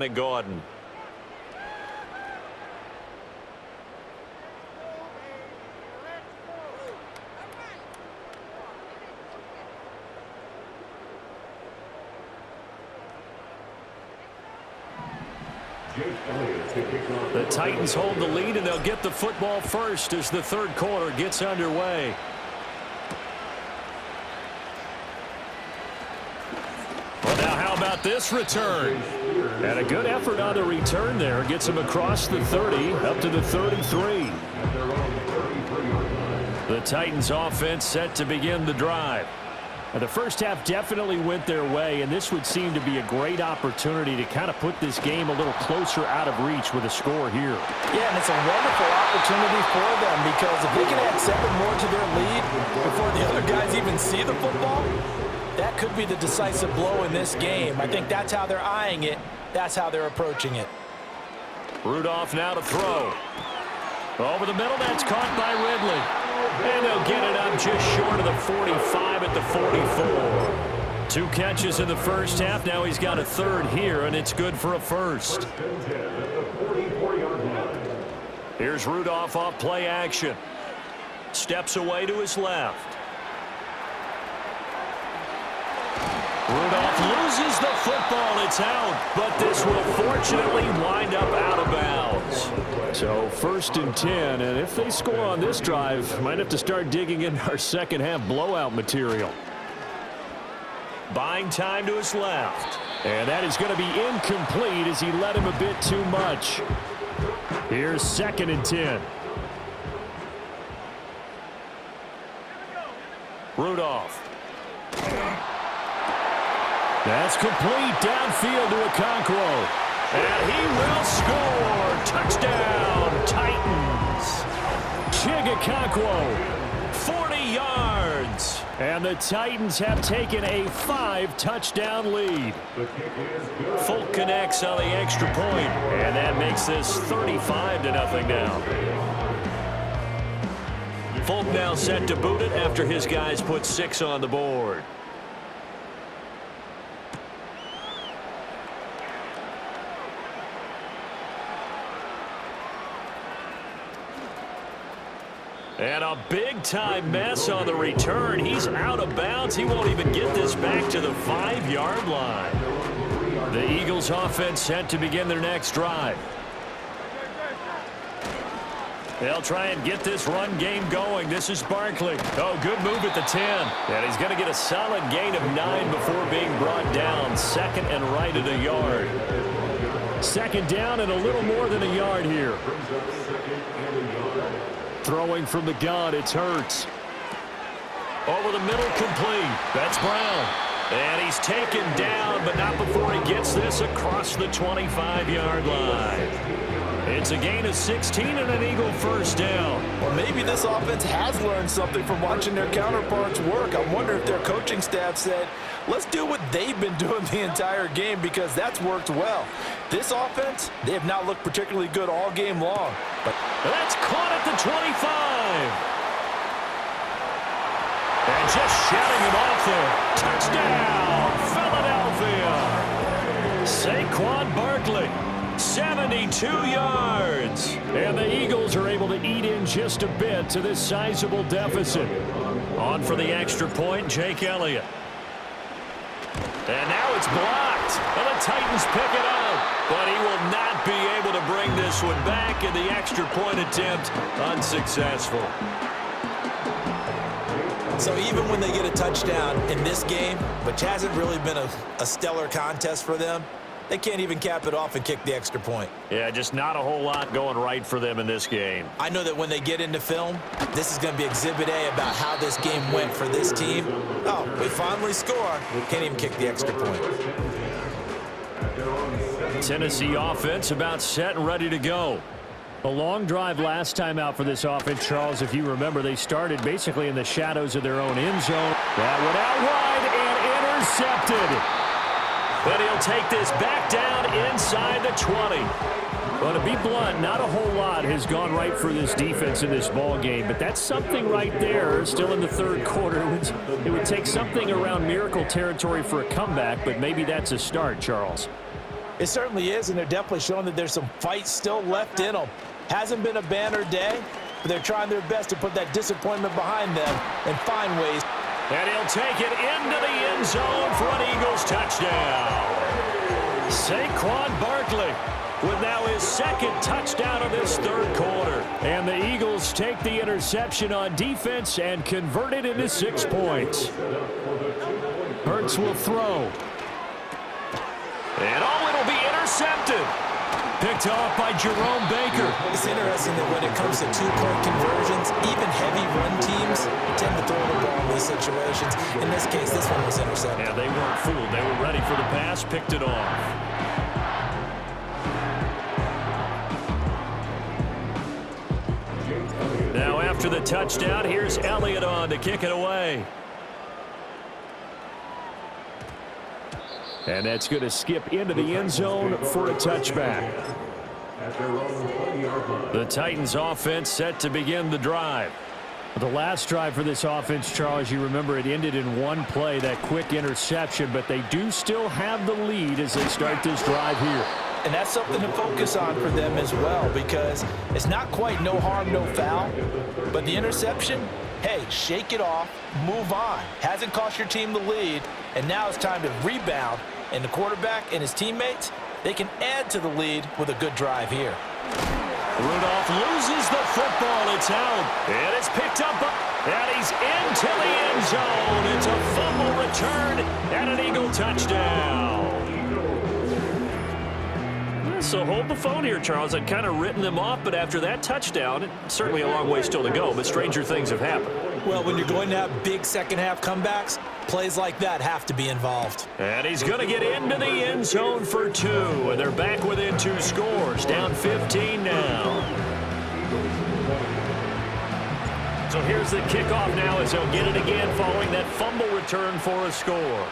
And Gordon. The Titans hold the lead, and they'll get the football first as the third quarter gets underway. Well, now how about this return? And a good effort on the return there. Gets him across the 30, up to the 33. The Titans offense set to begin the drive. Now, the first half definitely went their way, and this would seem to be a great opportunity to kind of put this game a little closer out of reach with a score here. Yeah, and it's a wonderful opportunity for them because if they can add 7 more to their lead before the other guys even see the football, that could be the decisive blow in this game. I think that's how they're eyeing it. That's how they're approaching it. Rudolph now to throw. Over the middle, that's caught by Ridley. And they'll get it up just short of the 45 at the 44. 2 catches in the first half. Now he's got a third here, and it's good for a first. Here's Rudolph off play action. Steps away to his left. Rudolph loses the football. It's out, but this will fortunately wind up out of bounds. So 1st and 10, and if they score on this drive, might have to start digging in our second half blowout material. Buying time to his left. And that is going to be incomplete as he led him a bit too much. Here's 2nd and 10. Rudolph. That's complete downfield to Okonkwo. And he will score. Touchdown, Titans. Okonkwo, 40 yards. And the Titans have taken a 5-touchdown lead. Folk connects on the extra point, and that makes this 35-0 now. Folk now set to boot it after his guys put 6 on the board. And a big-time mess on the return. He's out of bounds. He won't even get this back to the 5-yard line. The Eagles' offense set to begin their next drive. They'll try and get this run game going. This is Barkley. Oh, good move at the 10. And he's going to get a solid gain of 9 before being brought down. 2nd and right at a yard. 2nd down and a little more than a yard here. Throwing from the gun, it's Hurts. Over the middle, complete. That's Brown. And he's taken down, but not before he gets this across the 25-yard line. It's a gain of 16 and an Eagle first down. Well, maybe this offense has learned something from watching their counterparts work. I wonder if their coaching staff said, let's do what they've been doing the entire game because that's worked well. This offense, they have not looked particularly good all game long. But that's caught at the 25. And just shouting him off there. Touchdown, Philadelphia. Saquon Barkley. 72 yards. And the Eagles are able to eat in just a bit to this sizable deficit. On for the extra point, Jake Elliott. And now it's blocked. And the Titans pick it up. But he will not be able to bring this one back, and the extra point attempt unsuccessful. So even when they get a touchdown in this game, which hasn't really been a stellar contest for them, they can't even cap it off and kick the extra point. Yeah, just not a whole lot going right for them in this game. I know that when they get into film, this is going to be Exhibit A about how this game went for this team. Oh, we finally score. Can't even kick the extra point. Tennessee offense about set and ready to go. A long drive last time out for this offense, Charles. If you remember, they started basically in the shadows of their own end zone. That went out wide and intercepted. But he'll take this back down inside the 20. Well, to be blunt, not a whole lot has gone right for this defense in this ball game, but that's something right there. Still in the third quarter. It would take something around miracle territory for a comeback, but maybe that's a start, Charles. It certainly is, and they're definitely showing that there's some fight still left in them. Hasn't been a banner day, but they're trying their best to put that disappointment behind them and find ways. And he'll take it into the end zone for an Eagles touchdown. Saquon Barkley with now his second touchdown of this third quarter. And the Eagles take the interception on defense and convert it into 6 points. Hurts will throw. And it'll be intercepted. Picked off by Jerome Baker. It's interesting that when it comes to two-point conversions, even heavy run teams tend to throw the ball in these situations. In this case, this one was intercepted. Yeah, they weren't fooled. They were ready for the pass, picked it off. Now after the touchdown, here's Elliott on to kick it away. And that's going to skip into the end zone for a touchback. The Titans offense set to begin the drive. The last drive for this offense, Charles, you remember it ended in one play, that quick interception, but they do still have the lead as they start this drive here. And that's something to focus on for them as well, because it's not quite no harm, no foul, but the interception, hey, shake it off, move on. Hasn't cost your team the lead, and now it's time to rebound. And the quarterback and his teammates, they can add to the lead with a good drive here. Rudolph loses the football. It's out. And it's picked up. And he's into the end zone. It's a fumble return and an Eagle touchdown. So hold the phone here, Charles. I'd kind of written them off, but after that touchdown, it's certainly a long way still to go, but stranger things have happened. Well, when you're going to have big second-half comebacks, plays like that have to be involved. And he's going to get into the end zone for 2, and they're back within 2 scores, down 15 now. So here's the kickoff now as they'll get it again following that fumble return for a score.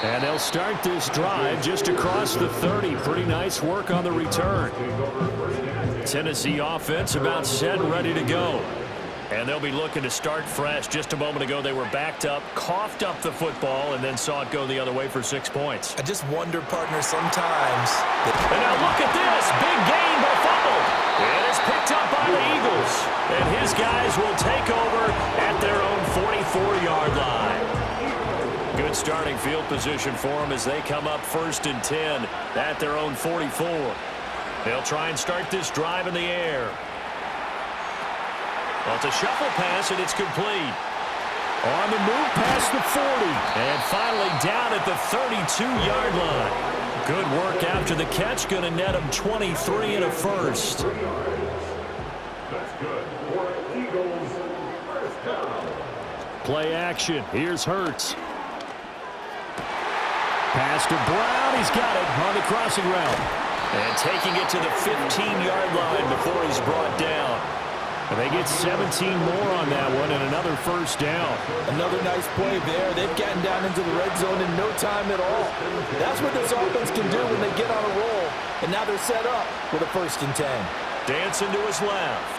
And they'll start this drive just across the 30. Pretty nice work on the return. Tennessee offense about set and ready to go. And they'll be looking to start fresh. Just a moment ago, they were backed up, coughed up the football, and then saw it go the other way for 6 points. I just wonder, partner, sometimes. And now look at this. Big gain, but fumble. And it's picked up by the Eagles. And his guys will take over at their own 44-yard line. Good starting field position for them as they come up 1st and 10 at their own 44. They'll try and start this drive in the air. Well, it's a shuffle pass, and it's complete. On the move past the 40. And finally down at the 32-yard line. Good work after the catch. Going to net him 23 and a first. Play action. Here's Hurts. Pass to Brown. He's got it on the crossing route. And taking it to the 15-yard line before he's brought down. And they get 17 more on that one and another first down. Another nice play there. They've gotten down into the red zone in no time at all. That's what this offense can do when they get on a roll. And now they're set up with a 1st and 10. Dancing to his left.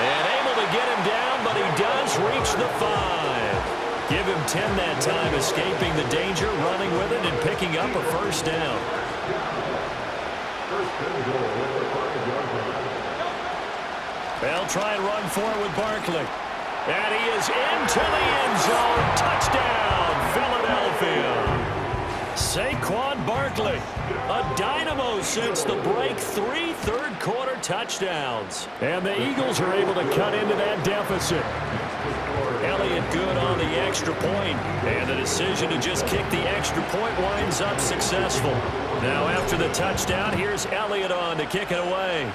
And able to get him down, but he does reach the 5. Give him 10 that time, escaping the danger, running with it, and picking up a first down. They'll try and run for it with Barkley. And he is into the end zone. Touchdown, Philadelphia. Saquon Barkley, a dynamo since the break. 3 third-quarter touchdowns. And the Eagles are able to cut into that deficit. Elliott good on the extra point, and the decision to just kick the extra point winds up successful. Now after the touchdown, here's Elliott on to kick it away.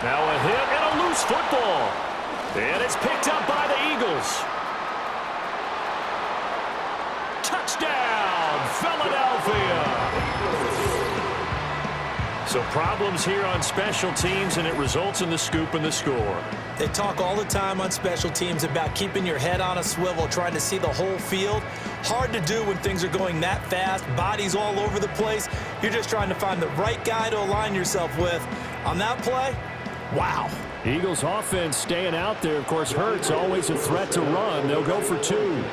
Now a hit and a loose football. And it's picked up by the Eagles. Touchdown, Philadelphia. So problems here on special teams, and it results in the scoop and the score. They talk all the time on special teams about keeping your head on a swivel, trying to see the whole field. Hard to do when things are going that fast, bodies all over the place. You're just trying to find the right guy to align yourself with. On that play, wow. Eagles offense staying out there. Of course, Hurts always a threat to run. They'll go for 2.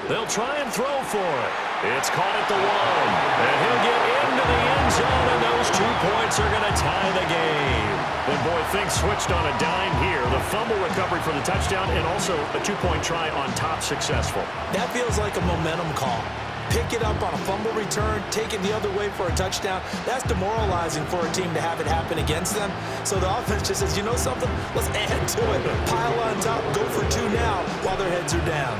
They'll try and throw for it. It's caught at the 1. And he'll get into the end zone, and those 2 points are going to tie the game. And boy, things switched on a dime here. The fumble recovery for the touchdown and also a 2-point try on top successful. That feels like a momentum call. Pick it up on a fumble return, take it the other way for a touchdown. That's demoralizing for a team to have it happen against them. So the offense just says, you know something? Let's add to it. Pile on top, go for 2 now while their heads are down.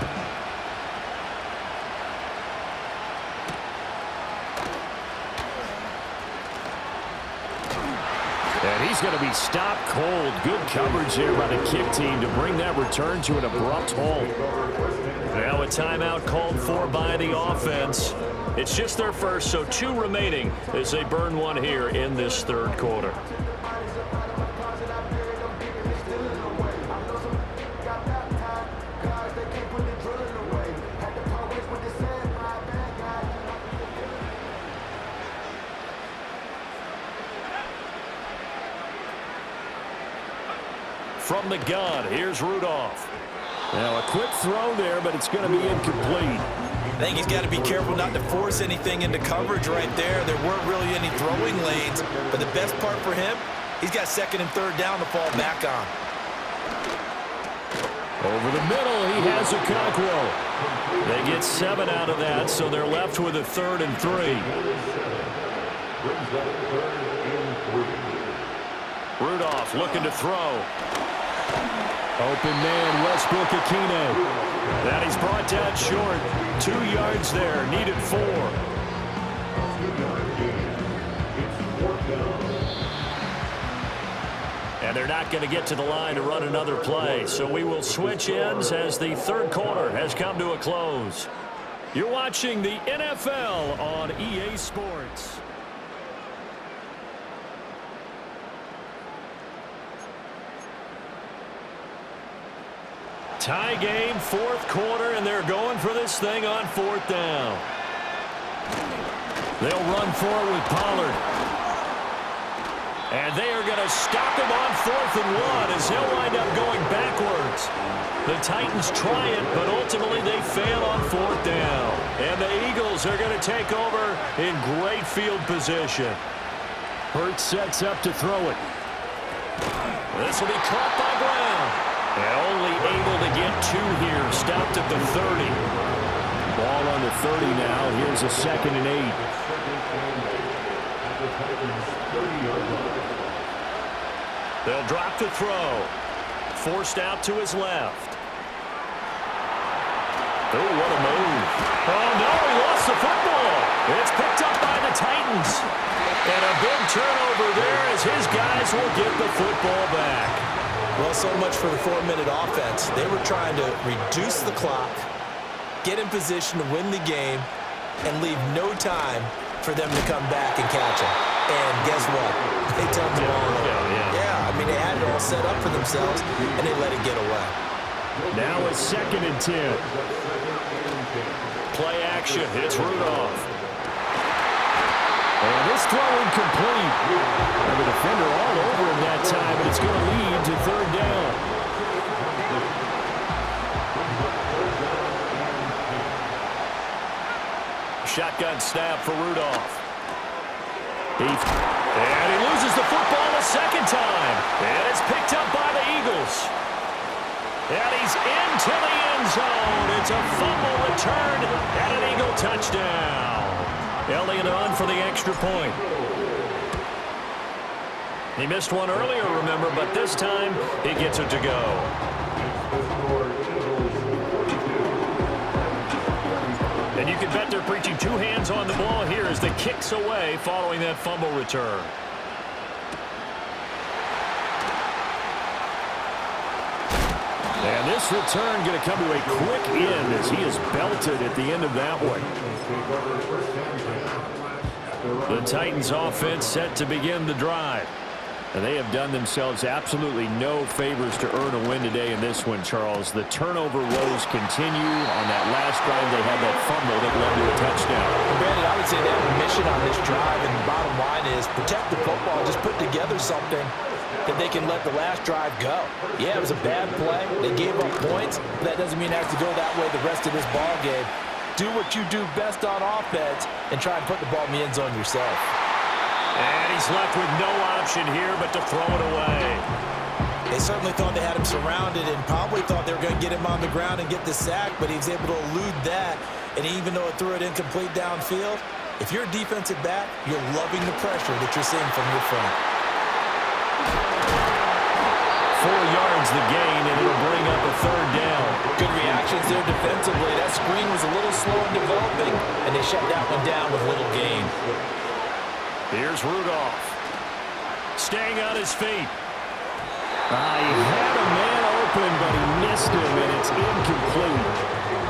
And he's going to be stopped cold. Good coverage there by the kick team to bring that return to an abrupt halt. Now a timeout called for by the offense. It's just their first, so 2 remaining as they burn 1 here in this third quarter. From the gun, here's Rudolph. Now a quick throw there, but it's going to be incomplete. I think he's got to be careful not to force anything into coverage right there. There weren't really any throwing lanes, but the best part for him, he's got 2nd and 3rd down to fall back on. Over the middle, he has a Cockrell. They get 7 out of that, so they're left with a 3rd and 3. Rudolph looking to throw. Open man, Westbrook-Ikhine. That he's brought down short. 2 yards there, needed 4. And they're not going to get to the line to run another play. So we will switch ends as the third quarter has come to a close. You're watching the NFL on EA Sports. Tie game, 4th quarter, and they're going for this thing on 4th down. They'll run for it with Pollard. And they are going to stop him on 4th and 1 as he'll wind up going backwards. The Titans try it, but ultimately they fail on 4th down. And the Eagles are going to take over in great field position. Hurts sets up to throw it. This will be caught by Brown. And only able to get 2 here. Stopped at the 30. Ball on the 30 now. Here's a 2nd and 8. They'll drop the throw. Forced out to his left. Oh, what a move. Oh, no, he lost the football. It's picked up by the Titans. And a big turnover there as his guys will get the football back. Well, so much for the 4-minute offense. They were trying to reduce the clock, get in position to win the game, and leave no time for them to come back and catch him. And guess what? They turned the ball over. Yeah, I mean, they had it all set up for themselves, and they let it get away. Now a 2nd and 10. Play action. It's Rudolph. And this throw incomplete. And the defender all over him that time, but it's going to lead to 3rd down. Shotgun snap for Rudolph. And he loses the football a 2nd time. And it's picked up by the Eagles. And he's into the end zone. It's a fumble return and an Eagle touchdown. Elliott on for the extra point. He missed one earlier, remember, but this time he gets it to go. And you can bet they're preaching 2 hands on the ball here as the kick's away following that fumble return. And this return going to come to a quick end as he is belted at the end of that one. The Titans offense set to begin the drive. And they have done themselves absolutely no favors to earn a win today in this one, Charles. The turnover woes continue. On that last drive, they had that fumble that led to a touchdown. Brandon, I would say they have a mission on this drive, and the bottom line is protect the football. Just put together something that they can let the last drive go. Yeah, it was a bad play. They gave up points. But that doesn't mean it has to go that way the rest of this ball game. Do what you do best on offense and try and put the ball in the end zone yourself. And he's left with no option here but to throw it away. They certainly thought they had him surrounded and probably thought they were going to get him on the ground and get the sack, but he was able to elude that. And even though it threw it incomplete downfield, if you're a defensive back, you're loving the pressure that you're seeing from your front. 4 yards the gain, and it'll bring up a third down. Good reactions there defensively. That screen was a little slow in developing, and they shut that one down with little gain. Here's Rudolph. Staying on his feet. He had a man open, but he missed him, and it's incomplete.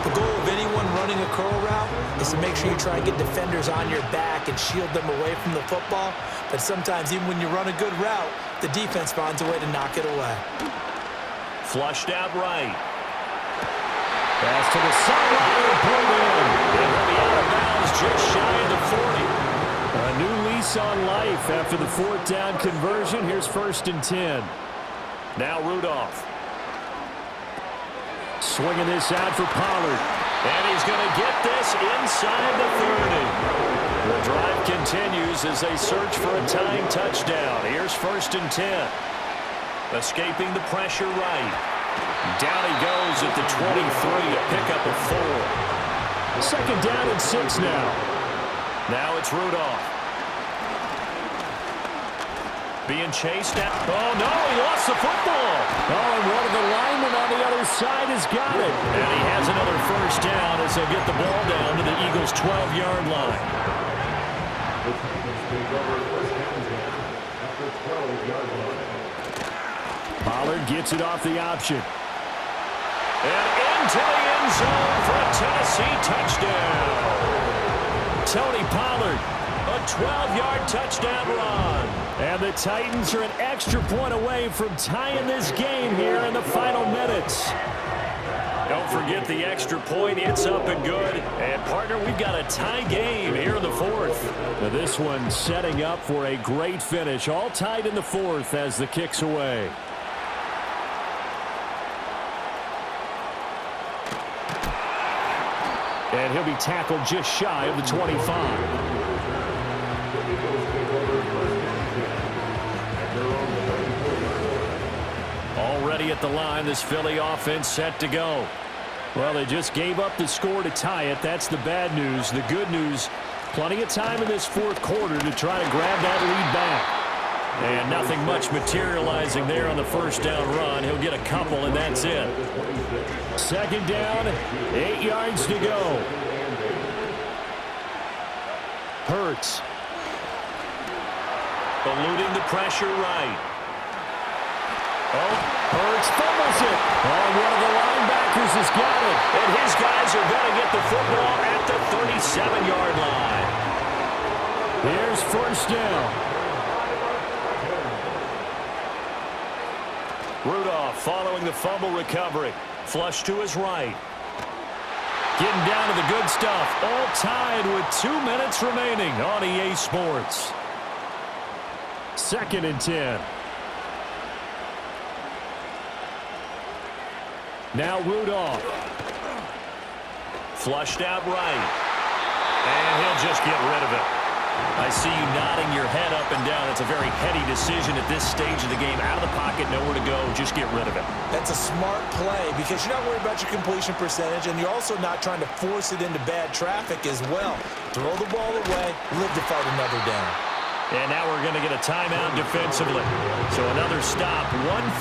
The goal of anyone running a curl route is to make sure you try and get defenders on your back and shield them away from the football. But sometimes, even when you run a good route, the defense finds a way to knock it away. Flushed out right. Pass to the sideline and pulled in. And he'll be out of bounds just shy of the 40. A new lease on life after the 4th down conversion. Here's 1st and 10. Now Rudolph. Swinging this out for Pollard. And he's going to get this inside the 30. The drive continues as they search for a tying touchdown. Here's 1st and 10. Escaping the pressure right. Down he goes at the 23, a pickup of 4. 2nd down and 6 now. Now it's Rudolph. Being chased out. Oh, no, he lost the football. Oh, and one of the linemen on the other side has got it. And he has another 1st down as they get the ball down to the Eagles' 12-yard line. Pollard gets it off the option. And into the end zone for a Tennessee touchdown. Tony Pollard, a 12-yard touchdown run. And the Titans are an extra point away from tying this game here in the final minutes. Don't forget the extra point. It's up and good. And, partner, we've got a tie game here in the 4th. Now this one setting up for a great finish. All tied in the 4th as the kick's away. And he'll be tackled just shy of the 25. Already at the line, this Philly offense set to go. Well, they just gave up the score to tie it. That's the bad news. The good news, plenty of time in this 4th quarter to try to grab that lead back. And nothing much materializing there on the 1st down run. He'll get a couple, and that's it. 2nd down, 8 yards to go. Hurts. Eluding the pressure right. Oh, Hurts fumbles it. Oh, one of the linebackers has got it. And his guys are going to get the football at the 37-yard line. Here's 1st down. Rudolph following the fumble recovery. Flush to his right. Getting down to the good stuff. All tied with 2 minutes remaining on EA Sports. 2nd and 10. Now Rudolph. Flushed out right. And he'll just get rid of it. I see you nodding your head up and down. It's a very heady decision at this stage of the game. Out of the pocket, nowhere to go. Just get rid of it. That's a smart play because you're not worried about your completion percentage, and you're also not trying to force it into bad traffic as well. Throw the ball away, live to fight another down. And now we're going to get a timeout defensively. So another stop,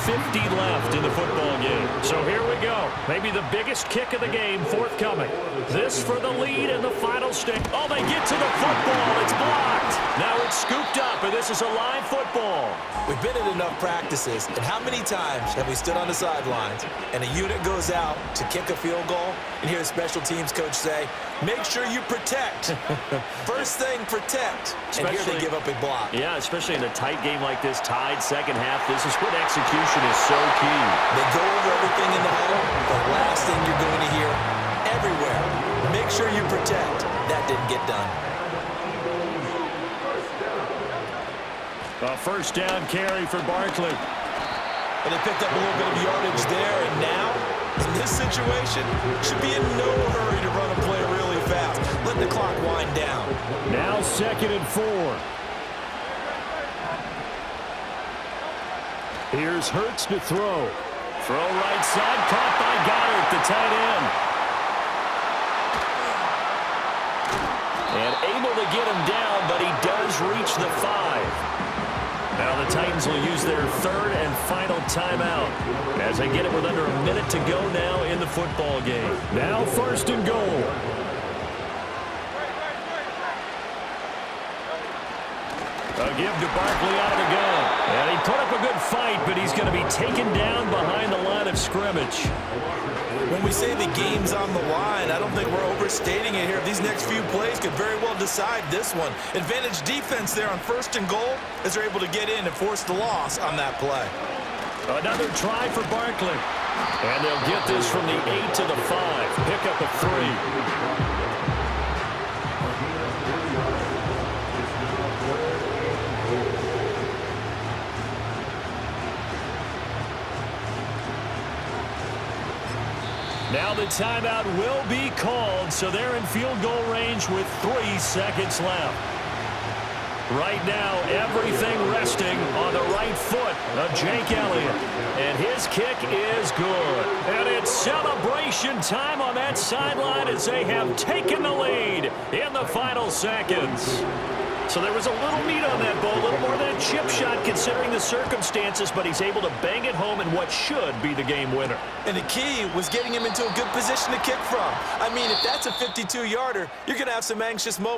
1:50 left in the football game. So here we go. Maybe the biggest kick of the game forthcoming. This for the lead in the final stick. Oh, they get to the football. It's blocked. Now it's scooped up, and this is a live football. We've been at enough practices, and how many times have we stood on the sidelines and a unit goes out to kick a field goal and hear a special teams coach say, make sure you protect. First thing, protect. And here they give up a block. Yeah, especially in a tight game like this, tied second half. This is when execution is so key. They go over everything in the huddle. The last thing you're going to hear everywhere, make sure you protect. That didn't get done. A first down carry for Barkley. And they picked up a little bit of yardage there, and now, in this situation, should be in no hurry to run a play really fast. Let the clock wind down. Now 2nd and 4. Here's Hurts to throw. Throw right side, caught by Goddard, the tight end. And able to get him down, but he does reach the 5. Now the Titans will use their 3rd and final timeout as they get it with under a minute to go now in the football game. Now 1st and goal. A give to Barkley out of the gun. And he put up a good fight, but he's going to be taken down behind the line of scrimmage. When we say the game's on the line, I don't think we're overstating it here. These next few plays could very well decide this one. Advantage defense there on 1st and goal as they're able to get in and force the loss on that play. Another try for Barkley. And they'll get this from the 8 to the 5. Pick up a 3. Now the timeout will be called, so they're in field goal range with 3 seconds left. Right now, everything resting on the right foot of Jake Elliott. And his kick is good. And it's celebration time on that sideline as they have taken the lead in the final seconds. So there was a little meat on that ball, a little more than a chip shot considering the circumstances, but he's able to bang it home in what should be the game winner. And the key was getting him into a good position to kick from. I mean, if that's a 52-yarder, you're going to have some anxious moments.